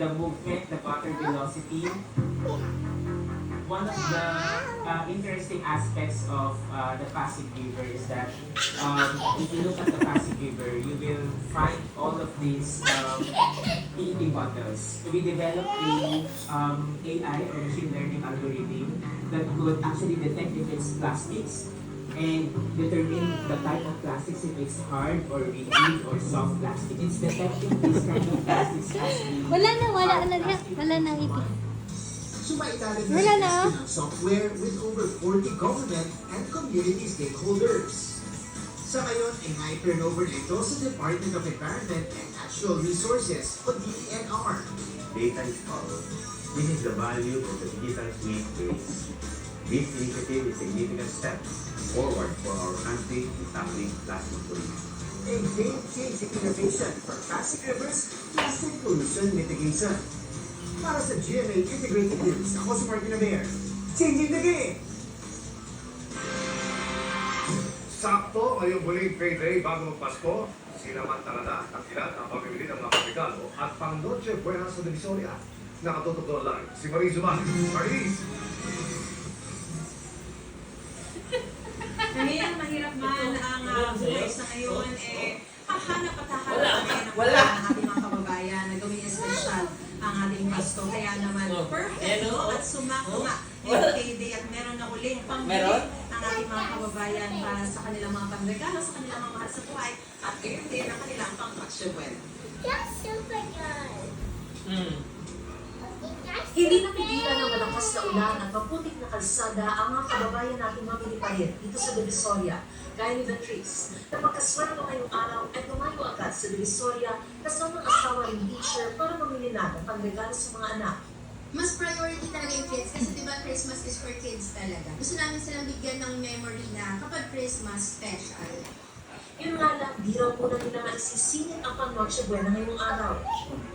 the movement, the water velocity. One of the interesting aspects of the passive giver is that if you look at the passive giver, you will find all of these PET bottles. So we developed a AI or machine learning algorithm that could actually detect if it's plastics and determine the type of plastics, if it's hard or rigid or soft plastic. It's detecting these kind of plastics as the Wala na plastic wala na ipit. Sumaitalit na Wala sa na. testing ng software with over 40 government and community stakeholders. Sa ngayon ay na-turnover ito sa Department of Environment and Natural Resources o DENR. Data is power. This is the value of the digital fleet base. This initiative is a significant step forward for our country in tackling plastic pollution. A game-changing innovation for plastic rivers, plastic pollution mitigation. Para sa GMA Integrated News, ako si Martin Amer. Changing the game! Sakto ngayong huling payday bago magpasko, sinamantala na ang ilan ang pamimili ng mga regalo at pang Noche Buena sa Divisoria. Nakatutok doon lang si Marie Zuman. Marie! Ngayon, mahirap man ang buhay sa ngayon, hahanap at hahanap kami ng ating mga kababayan na gawing espesyal ang ating Pasko. Kaya naman, perfect at sumakuma yung payday at meron na uling pangbili ang ating mga kababayan para sa kanilang mga pangregalo, sa kanilang mga mahal sa buhay, at gayon din ang kanilang pang-paksyon. That's super good. Hindi napigilan ng malakas na ulan at maputik na kalsada ang mga kababayan nating mamili pa rin dito sa Divisoria, gaya ni Beatrice, na magkasweldo ngayong araw at lumayo agad sa Divisoria kasama ng asawa ring teacher para mamili na ng pangregalo sa mga anak. Mas priority talaga yung kids kasi diba Christmas is for kids talaga. Gusto namin silang bigyan ng memory na kapag Christmas special. Yun nga lang, di raw muna nila maisisingit ang pang-Noche Buena ngayong araw.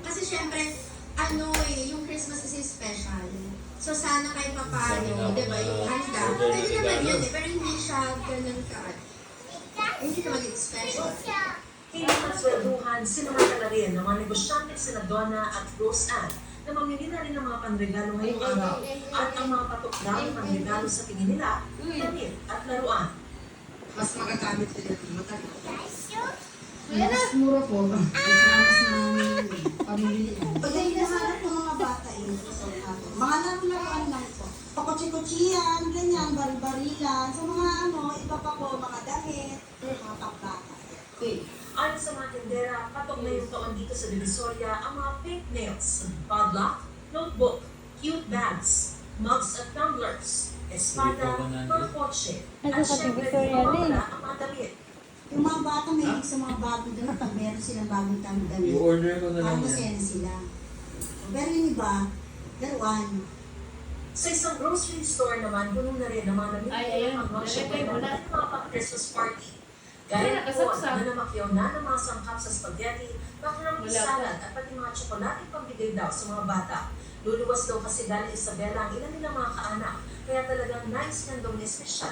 Kasi syempre, yung Christmas kasi special. So sana kahit papano, diba, yung handa, pwede naman yun pero hindi siya ganun ka. Hindi ka maging special. Hindi magswelduhan, sinamantala rin ng mga negosyante sina Donna at Rose Ann na mamili na rin ng mga panregalo ngayong araw at ang mga patok-dami panregalo sa tingin nila, damit at laruan. Mas magagamit nila ito matagal. Mas mura po. Mas pamili. Pag hinahanap ng mga bata yun, Mga laruan lang po. Pakutsi-kutsiyan, ganyan, barilan. Sa mga iba pa po, mga damit, mga pagkaka. Ayon sa mga tendera, patok na yung taon dito sa Divisoria ang mga pink nails, padlock, notebook, cute bags, mugs at tumblers, espada, mga kotse, at syempre mawawala ang mga damit. Yung mga bata may sa mga bagong damit, pag meron silang bagong damit, I-order ko na lang masaya sila. Pero yung iba, laruan. Sa isang grocery store naman, puno na rin ang mga namimili ng pang-Noche Buena at mga pang-Christmas party. Gaya po na namakyaw na ng mga sangkap sa spaghetti, macaroni salad at pati mga tsokolate pambigay daw sa mga bata. Luluwas daw kasi galing Isabela ang ilan nilang mga kaanak, kaya talagang nice niyang gawin espesyal